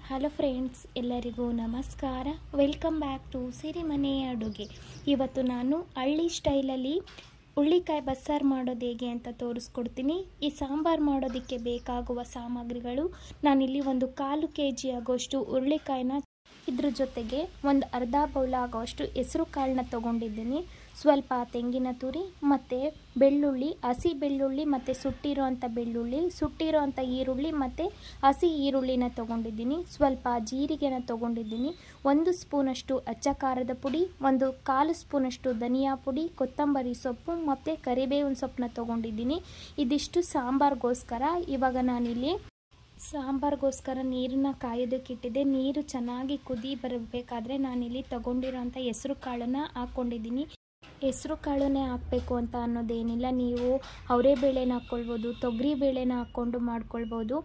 Hello friends, ಎಲ್ಲರಿಗೂ ನಮಸ್ಕಾರ. Welcome back to Sirimane ಅಡುಗೆ. ಇವತ್ತು ನಾನು ಹಳ್ಳಿ ಸ್ಟೈಲಲ್ಲಿ ಹುಳ್ಳಿಕಾಯಿ ಬಸ್ಸಾರು ಮಾಡೋದು ಹೇಗೆ ಅಂತ ತೋರಿಸ್ಕೊಡ್ತೀನಿ. ಈ ಸಾಂಬಾರು ಮಾಡೋದಕ್ಕೆ ಬೇಕಾಗುವ ಸಾಮಗ್ರಿಗಳು, ನಾನಿಲ್ಲಿ ಒಂದು 1/4 kg ಆಗೋಷ್ಟು ಹುರುಳಿಕಾಯಿನ, ಇದ್ರ ಜೊತೆಗೆ ಒಂದು ಅರ್ಧ ಬೌಲ್ ಆಗೋಷ್ಟು ಹೆಸರು ಕಾಳನ್ನ ತೊಗೊಂಡಿದ್ದೀನಿ, ಸ್ವಲ್ಪ ತೆಂಗಿನ ತುರಿ ಮತ್ತು ಬೆಳ್ಳುಳ್ಳಿ, ಹಸಿ ಬೆಳ್ಳುಳ್ಳಿ ಮತ್ತು ಸುಟ್ಟಿರೋ ಅಂಥ ಈರುಳ್ಳಿ ಮತ್ತು ಹಸಿ ಈರುಳ್ಳಿನ ತೊಗೊಂಡಿದ್ದೀನಿ, ಸ್ವಲ್ಪ ಜೀರಿಗೆನ ತೊಗೊಂಡಿದ್ದೀನಿ, 1 ಸ್ಪೂನಷ್ಟು ಅಚ್ಚ ಖಾರದ ಪುಡಿ, 1/4 ಸ್ಪೂನಷ್ಟು ಧನಿಯಾ ಪುಡಿ, ಕೊತ್ತಂಬರಿ ಸೊಪ್ಪು ಮತ್ತು ಕರಿಬೇವಿನ ಸೊಪ್ಪನ್ನ ತೊಗೊಂಡಿದ್ದೀನಿ. ಇದಿಷ್ಟು ಸಾಂಬಾರಿಗೋಸ್ಕರ. ಇವಾಗ ನಾನಿಲ್ಲಿ ಸಾಂಬಾರಿಗೋಸ್ಕರ ನೀರನ್ನ ಕಾಯೋದಕ್ಕಿಟ್ಟಿದ್ದೆ. ನೀರು ಚೆನ್ನಾಗಿ ಕುದಿ ಬರಬೇಕಾದ್ರೆ ನಾನಿಲ್ಲಿ ತೊಗೊಂಡಿರೋಂಥ ಹೆಸರು ಕಾಳನ್ನು ಹಾಕ್ಕೊಂಡಿದ್ದೀನಿ. ಹೆಸರು ಕಾಳನ್ನೇ ಹಾಕಬೇಕು ಅಂತ ಅನ್ನೋದೇನಿಲ್ಲ, ನೀವು ಅವರೇ ಬೇಳೆನ ಹಾಕ್ಕೊಳ್ಬೋದು, ತೊಗರಿ ಬೇಳೆನ ಹಾಕ್ಕೊಂಡು ಮಾಡ್ಕೊಳ್ಬೋದು,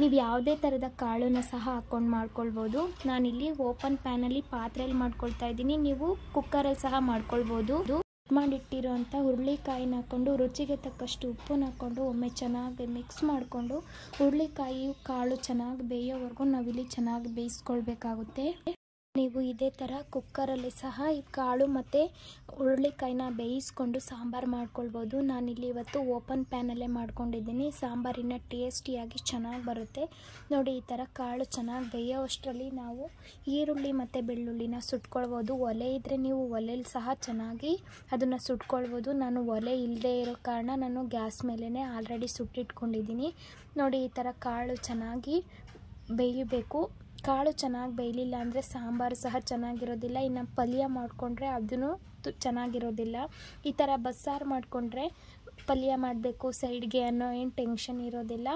ನೀವು ಯಾವುದೇ ಥರದ ಕಾಳನ್ನು ಸಹ ಹಾಕ್ಕೊಂಡು ಮಾಡ್ಕೊಳ್ಬೋದು. ನಾನಿಲ್ಲಿ ಓಪನ್ ಪ್ಯಾನಲ್ಲಿ ಪಾತ್ರೆಯಲ್ಲಿ ಮಾಡ್ಕೊಳ್ತಾ ಇದ್ದೀನಿ, ನೀವು ಕುಕ್ಕರಲ್ಲಿ ಸಹ ಮಾಡ್ಕೊಳ್ಬೋದು. ಮಾಡಿಟ್ಟಿರೋಂಥ ಹುರುಳಿಕಾಯಿನ ಹಾಕ್ಕೊಂಡು ರುಚಿಗೆ ತಕ್ಕಷ್ಟು ಉಪ್ಪನ್ನ ಹಾಕ್ಕೊಂಡು ಒಮ್ಮೆ ಚೆನ್ನಾಗಿ ಮಿಕ್ಸ್ ಮಾಡಿಕೊಂಡು ಹುರುಳಿಕಾಯಿ ಕಾಳು ಚೆನ್ನಾಗಿ ಬೇಯೋವರೆಗೂ ನಾವಿಲ್ಲಿ ಚೆನ್ನಾಗಿ ಬೇಯಿಸ್ಕೊಳ್ಬೇಕಾಗುತ್ತೆ. ನೀವು ಇದೇ ಥರ ಕುಕ್ಕರಲ್ಲಿ ಸಹ ಈ ಕಾಳು ಮತ್ತು ಹುರುಳಿಕಾಯಿನ ಬೇಯಿಸ್ಕೊಂಡು ಸಾಂಬಾರು ಮಾಡ್ಕೊಳ್ಬೋದು. ನಾನಿಲ್ಲಿ ಇವತ್ತು ಓಪನ್ ಪ್ಯಾನಲ್ಲೇ ಮಾಡ್ಕೊಂಡಿದ್ದೀನಿ. ಸಾಂಬಾರಿನ ಟೇಸ್ಟಿಯಾಗಿ ಚೆನ್ನಾಗಿ ಬರುತ್ತೆ ನೋಡಿ. ಈ ಥರ ಕಾಳು ಚೆನ್ನಾಗಿ ಬೇಯೋವಷ್ಟರಲ್ಲಿ ನಾವು ಈರುಳ್ಳಿ ಮತ್ತು ಬೆಳ್ಳುಳ್ಳಿನ ಸುಟ್ಕೊಳ್ಬೋದು. ಒಲೆ ಇದ್ದರೆ ನೀವು ಒಲೆಯಲ್ಲಿ ಸಹ ಚೆನ್ನಾಗಿ ಅದನ್ನು ಸುಟ್ಕೊಳ್ಬೋದು. ನಾನು ಒಲೆ ಇಲ್ಲದೆ ಇರೋ ಕಾರಣ ನಾನು ಗ್ಯಾಸ್ ಮೇಲೇ ಆಲ್ರೆಡಿ ಸುಟ್ಟಿಟ್ಕೊಂಡಿದ್ದೀನಿ ನೋಡಿ. ಈ ಥರ ಕಾಳು ಚೆನ್ನಾಗಿ ಬೇಯಬೇಕು. ಕಾಳು ಚೆನ್ನಾಗಿ ಬೇಯಲಿಲ್ಲ ಅಂದರೆ ಸಾಂಬಾರು ಸಹ ಚೆನ್ನಾಗಿರೋದಿಲ್ಲ, ಇನ್ನು ಪಲ್ಯ ಮಾಡಿಕೊಂಡ್ರೆ ಅದೂ ಚೆನ್ನಾಗಿರೋದಿಲ್ಲ. ಈ ಥರ ಬಸ್ಸಾರು ಮಾಡಿಕೊಂಡ್ರೆ ಪಲ್ಯ ಮಾಡಬೇಕು ಸೈಡ್ಗೆ ಅನ್ನೋ ಏನು ಟೆನ್ಷನ್ ಇರೋದಿಲ್ಲ.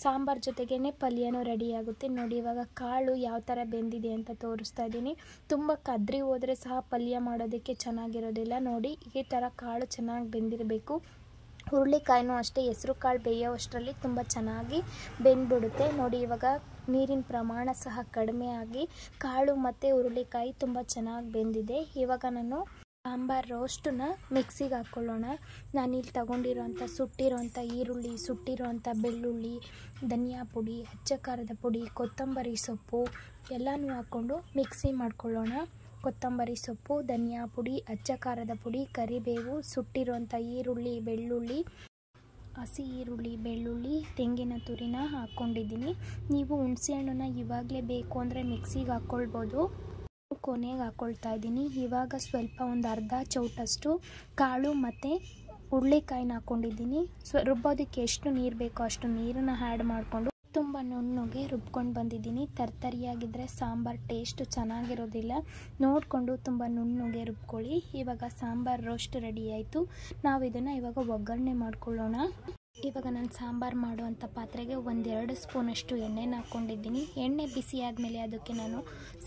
ಸಾಂಬಾರು ಜೊತೆಗೇ ಪಲ್ಯನೂ ರೆಡಿ ಆಗುತ್ತೆ ನೋಡಿ. ಇವಾಗ ಕಾಳು ಯಾವ ಥರ ಬೆಂದಿದೆ ಅಂತ ತೋರಿಸ್ತಾ ಇದ್ದೀನಿ. ತುಂಬ ಕದ್ರಿ ಹೋದರೆ ಸಹ ಪಲ್ಯ ಮಾಡೋದಕ್ಕೆ ಚೆನ್ನಾಗಿರೋದಿಲ್ಲ ನೋಡಿ. ಈ ಥರ ಕಾಳು ಚೆನ್ನಾಗಿ ಬೆಂದಿರಬೇಕು. ಹುರುಳಿಕಾಯಿನೂ ಅಷ್ಟೇ, ಹೆಸರು ಕಾಳು ಬೇಯೋವಷ್ಟರಲ್ಲಿ ತುಂಬ ಚೆನ್ನಾಗಿ ಬೆಂದ್ಬಿಡುತ್ತೆ ನೋಡಿ. ಇವಾಗ ನೀರಿನ ಪ್ರಮಾಣ ಸಹ ಕಡಿಮೆ ಆಗಿ ಕಾಳು ಮತ್ತು ಹುರುಳಿಕಾಯಿ ತುಂಬ ಚೆನ್ನಾಗಿ ಬೆಂದಿದೆ. ಇವಾಗ ನಾನು ಸಾಂಬಾರು ರೋಸ್ಟನ್ನ ಮಿಕ್ಸಿಗೆ ಹಾಕ್ಕೊಳ್ಳೋಣ. ನಾನಿಲ್ಲಿ ತಗೊಂಡಿರೋಂಥ ಸುಟ್ಟಿರೋಂಥ ಈರುಳ್ಳಿ, ಸುಟ್ಟಿರೋಂಥ ಬೆಳ್ಳುಳ್ಳಿ, ಧನಿಯಾ ಪುಡಿ, ಅಚ್ಚ ಖಾರದ ಪುಡಿ, ಕೊತ್ತಂಬರಿ ಸೊಪ್ಪು ಎಲ್ಲನೂ ಹಾಕ್ಕೊಂಡು ಮಿಕ್ಸಿ ಮಾಡ್ಕೊಳ್ಳೋಣ. ಕೊತ್ತಂಬರಿ ಸೊಪ್ಪು, ಧನಿಯಾ ಪುಡಿ, ಅಚ್ಚ ಖಾರದ ಪುಡಿ, ಕರಿಬೇವು, ಸುಟ್ಟಿರೋಂಥ ಈರುಳ್ಳಿ, ಬೆಳ್ಳುಳ್ಳಿ, ಹಸಿ ಈರುಳ್ಳಿ, ಬೆಳ್ಳುಳ್ಳಿ, ತೆಂಗಿನ ತುರಿನ ಹಾಕ್ಕೊಂಡಿದ್ದೀನಿ. ನೀವು ಹುಣಸೆಹಣ್ಣನ್ನ ಇವಾಗಲೇ ಬೇಕು ಅಂದರೆ ಮಿಕ್ಸಿಗೆ ಹಾಕ್ಕೊಳ್ಬೋದು, ಕೊನೆಗೆ ಹಾಕ್ಕೊಳ್ತಾ ಇದ್ದೀನಿ. ಇವಾಗ ಸ್ವಲ್ಪ ಒಂದು ಅರ್ಧ ಚೌಟಷ್ಟು ಕಾಳು ಮತ್ತು ಹುರುಳಿಕಾಯಿನ ಹಾಕ್ಕೊಂಡಿದ್ದೀನಿ. ರುಬ್ಬೋದಕ್ಕೆ ಎಷ್ಟು ನೀರು ಬೇಕೋ ಅಷ್ಟು ನೀರನ್ನು ಆ್ಯಡ್ ಮಾಡಿಕೊಂಡು ತುಂಬ ನುಣ್ಣಗೆ ರುಬ್ಕೊಂಡು ಬಂದಿದ್ದೀನಿ. ತರ್ತರಿಯಾಗಿದ್ದರೆ ಸಾಂಬಾರು ಟೇಸ್ಟು ಚೆನ್ನಾಗಿರೋದಿಲ್ಲ, ನೋಡಿಕೊಂಡು ತುಂಬ ನುಣ್ಣಗೆ ರುಬ್ಕೊಳ್ಳಿ. ಇವಾಗ ಸಾಂಬಾರು ರೋಸ್ಟ್ ರೆಡಿ ಆಯಿತು. ನಾವು ಇದನ್ನು ಇವಾಗ ಒಗ್ಗರಣೆ ಮಾಡ್ಕೊಳ್ಳೋಣ. ಇವಾಗ ನಾನು ಸಾಂಬಾರು ಮಾಡುವಂಥ ಪಾತ್ರೆಗೆ 1-2 ಸ್ಪೂನಷ್ಟು ಎಣ್ಣೆನ ಹಾಕ್ಕೊಂಡಿದ್ದೀನಿ. ಎಣ್ಣೆ ಬಿಸಿ ಆದಮೇಲೆ ಅದಕ್ಕೆ ನಾನು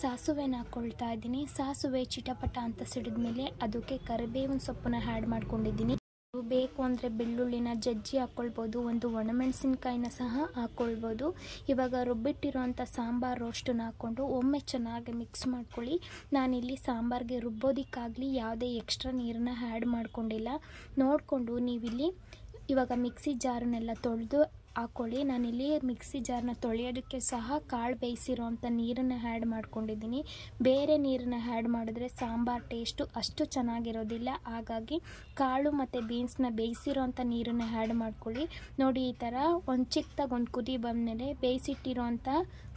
ಸಾಸುವೆನ ಹಾಕ್ಕೊಳ್ತಾ ಇದ್ದೀನಿ. ಸಾಸುವೆ ಚಿಟಪಟ ಅಂತ ಸಿಡಿದ್ಮೇಲೆ ಅದಕ್ಕೆ ಕರಿಬೇವಿನ ಸೊಪ್ಪನ್ನ ಆ್ಯಡ್ ಮಾಡ್ಕೊಂಡಿದ್ದೀನಿ. ಬೇಕು ಅಂದರೆ ಬೆಳ್ಳುಳ್ಳಿನ ಜಜ್ಜಿ ಹಾಕ್ಕೊಳ್ಬೋದು, ಒಂದು ಒಣಮೆಣಸಿನ್ಕಾಯಿನ ಸಹ ಹಾಕ್ಕೊಳ್ಬೋದು. ಇವಾಗ ರುಬ್ಬಿಟ್ಟಿರೋಂಥ ಸಾಂಬಾರು ರೋಸ್ಟನ್ನ ಹಾಕ್ಕೊಂಡು ಒಮ್ಮೆ ಚೆನ್ನಾಗಿ ಮಿಕ್ಸ್ ಮಾಡ್ಕೊಳ್ಳಿ. ನಾನಿಲ್ಲಿ ಸಾಂಬಾರಿಗೆ ರುಬ್ಬೋದಕ್ಕಾಗಲಿ ಯಾವುದೇ ಎಕ್ಸ್ಟ್ರಾ ನೀರನ್ನ ಆ್ಯಡ್ ಮಾಡ್ಕೊಂಡಿಲ್ಲ. ನೋಡಿಕೊಂಡು ನೀವಿಲ್ಲಿ ಇವಾಗ ಮಿಕ್ಸಿ ಜಾರನ್ನೆಲ್ಲ ತೊಳೆದು ಹಾಕ್ಕೊಳ್ಳಿ. ನಾನಿಲ್ಲಿ ಮಿಕ್ಸಿ ಜಾರನ್ನ ತೊಳೆಯೋದಕ್ಕೆ ಸಹ ಕಾಳು ಬೇಯಿಸಿರೋಂಥ ನೀರನ್ನು ಆ್ಯಡ್ ಮಾಡ್ಕೊಂಡಿದ್ದೀನಿ. ಬೇರೆ ನೀರನ್ನ ಆ್ಯಡ್ ಮಾಡಿದ್ರೆ ಸಾಂಬಾರು ಟೇಸ್ಟು ಅಷ್ಟು ಚೆನ್ನಾಗಿರೋದಿಲ್ಲ. ಹಾಗಾಗಿ ಕಾಳು ಮತ್ತು ಬೀನ್ಸ್ನ ಬೇಯಿಸಿರೋಂಥ ನೀರನ್ನು ಆ್ಯಡ್ ಮಾಡ್ಕೊಳ್ಳಿ ನೋಡಿ. ಈ ಥರ ಒಂದು ಚಿಕ್ಕದಾಗಿ ಒಂದು ಕುದಿ ಬಂದಮೇಲೆ ಬೇಯಿಸಿಟ್ಟಿರೋಂಥ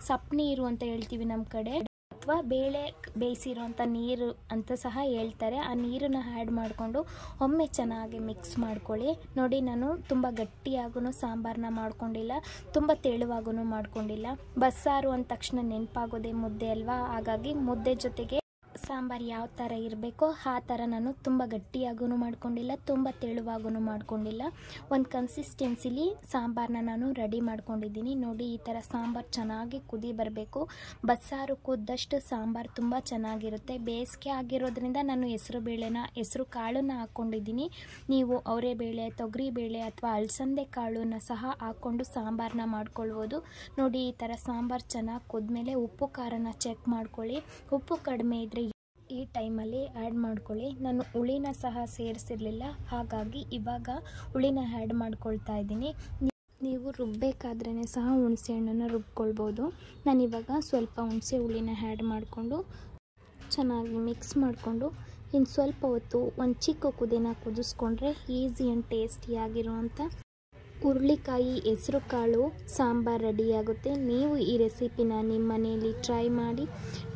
ಸಪ್ಪೆ ನೀರು ಅಂತ ಹೇಳ್ತೀವಿ ನಮ್ಮ ಕಡೆ, ಅಥವಾ ಬೇಳೆ ಬೇಯಿಸಿರೋಂಥ ನೀರು ಅಂತ ಸಹ ಹೇಳ್ತಾರೆ, ಆ ನೀರನ್ನು ಆ್ಯಡ್ ಮಾಡಿಕೊಂಡು ಒಮ್ಮೆ ಚೆನ್ನಾಗಿ ಮಿಕ್ಸ್ ಮಾಡ್ಕೊಳ್ಳಿ ನೋಡಿ. ನಾನು ತುಂಬ ಗಟ್ಟಿಯಾಗೂ ಸಾಂಬಾರನ್ನ ಮಾಡ್ಕೊಂಡಿಲ್ಲ, ತುಂಬ ತೆಳುವಾಗೂ ಮಾಡ್ಕೊಂಡಿಲ್ಲ. ಬಸ್ಸಾರು ಅಂದ ತಕ್ಷಣ ನೆನಪಾಗೋದೇ ಮುದ್ದೆ ಅಲ್ವಾ, ಹಾಗಾಗಿ ಮುದ್ದೆ ಜೊತೆಗೆ ಸಾಂಬಾರು ಯಾವ ಥರ ಇರಬೇಕೋ ಆ ಥರ ನಾನು ತುಂಬ ಗಟ್ಟಿಯಾಗೂ ಮಾಡ್ಕೊಂಡಿಲ್ಲ, ತುಂಬ ತೆಳುವಾಗೂ ಮಾಡ್ಕೊಂಡಿಲ್ಲ. ಒಂದು ಕನ್ಸಿಸ್ಟೆನ್ಸಿಲಿ ಸಾಂಬಾರನ್ನ ನಾನು ರೆಡಿ ಮಾಡ್ಕೊಂಡಿದ್ದೀನಿ ನೋಡಿ. ಈ ಥರ ಸಾಂಬಾರು ಚೆನ್ನಾಗಿ ಕುದಿ ಬರಬೇಕು. ಬಸ್ಸಾರು ಕುದ್ದಷ್ಟು ಸಾಂಬಾರು ತುಂಬ ಚೆನ್ನಾಗಿರುತ್ತೆ. ಬೇಸಿಗೆ ಆಗಿರೋದ್ರಿಂದ ನಾನು ಹೆಸರು ಕಾಳನ್ನು ಹಾಕ್ಕೊಂಡಿದ್ದೀನಿ. ನೀವು ಅವರೆಬೇಳೆ, ತೊಗರಿಬೇಳೆ ಅಥವಾ ಅಲಸಂದೆ ಕಾಳನ್ನು ಸಹ ಹಾಕ್ಕೊಂಡು ಸಾಂಬಾರನ್ನ ಮಾಡ್ಕೊಳ್ಬೋದು ನೋಡಿ. ಈ ಥರ ಸಾಂಬಾರು ಚೆನ್ನಾಗಿ ಕುದ್ಮೇಲೆ ಉಪ್ಪು ಖಾರನ ಚೆಕ್ ಮಾಡ್ಕೊಳ್ಳಿ. ಉಪ್ಪು ಕಡಿಮೆ ಇದ್ದರೆ ಈ ಟೈಮಲ್ಲಿ ಆ್ಯಡ್ ಮಾಡ್ಕೊಳ್ಳಿ. ನಾನು ಹುಳಿನ ಸಹ ಸೇರಿಸಿರಲಿಲ್ಲ, ಹಾಗಾಗಿ ಇವಾಗ ಹುಳಿನ ಆ್ಯಡ್ ಮಾಡ್ಕೊಳ್ತಾ ಇದ್ದೀನಿ. ನೀವು ರುಬ್ಬಬೇಕಾದ್ರೇ ಸಹ ಹುಣಸೆ ಹಣ್ಣನ್ನು ರುಬ್ಕೊಳ್ಬೋದು. ನಾನಿವಾಗ ಸ್ವಲ್ಪ ಹುಣಸೆ ಹುಳಿನ ಆ್ಯಡ್ ಮಾಡಿಕೊಂಡು ಚೆನ್ನಾಗಿ ಮಿಕ್ಸ್ ಮಾಡಿಕೊಂಡು ಇನ್ನು ಸ್ವಲ್ಪ ಹೊತ್ತು ಒಂದು ಚಿಕ್ಕ ಕುದಿನ ಕುದಿಸ್ಕೊಂಡ್ರೆ ಈಸಿ ಆ್ಯಂಡ್ ಟೇಸ್ಟಿಯಾಗಿರುವಂಥ ಹುರುಳಿಕಾಯಿ ಹೆಸರು ಕಾಳು ಸಾಂಬಾರು ರೆಡಿಯಾಗುತ್ತೆ. ನೀವು ಈ ರೆಸಿಪಿನ ನಿಮ್ಮ ಮನೆಯಲ್ಲಿ ಟ್ರೈ ಮಾಡಿ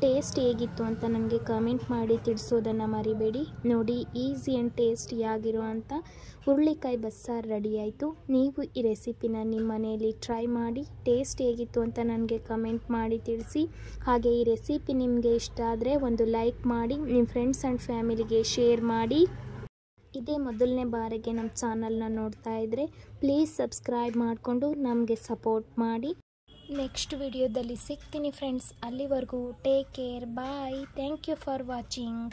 ಟೇಸ್ಟ್ ಹೇಗಿತ್ತು ಅಂತ ನನಗೆ ಕಮೆಂಟ್ ಮಾಡಿ ತಿಳಿಸೋದನ್ನು ಮರಿಬೇಡಿ. ನೋಡಿ, ಈಸಿ ಆ್ಯಂಡ್ ಟೇಸ್ಟಿಯಾಗಿರುವಂಥ ಹುರುಳಿಕಾಯಿ ಬಸ್ಸಾರು ರೆಡಿ ಆಯಿತು. ನೀವು ಈ ರೆಸಿಪಿನ ನಿಮ್ಮ ಮನೆಯಲ್ಲಿ ಟ್ರೈ ಮಾಡಿ ಟೇಸ್ಟ್ ಹೇಗಿತ್ತು ಅಂತ ನನಗೆ ಕಮೆಂಟ್ ಮಾಡಿ ತಿಳಿಸಿ. ಹಾಗೆ ಈ ರೆಸಿಪಿ ನಿಮಗೆ ಇಷ್ಟ ಆದರೆ ಒಂದು ಲೈಕ್ ಮಾಡಿ, ನಿಮ್ಮ ಫ್ರೆಂಡ್ಸ್ ಆ್ಯಂಡ್ ಫ್ಯಾಮಿಲಿಗೆ ಶೇರ್ ಮಾಡಿ. ಇದೇ ಮೊದಲನೇ ಬಾರಿಗೆ ನಮ್ಮ ಚಾನಲ್ನ ನೋಡ್ತಾ ಇದ್ದರೆ ಪ್ಲೀಸ್ ಸಬ್ಸ್ಕ್ರೈಬ್ ಮಾಡಿಕೊಂಡು ನಮಗೆ ಸಪೋರ್ಟ್ ಮಾಡಿ. ನೆಕ್ಸ್ಟ್ ವಿಡಿಯೋದಲ್ಲಿ ಸಿಗ್ತೀನಿ ಫ್ರೆಂಡ್ಸ್. ಅಲ್ಲಿವರೆಗೂ take care, bye. Thank you for watching.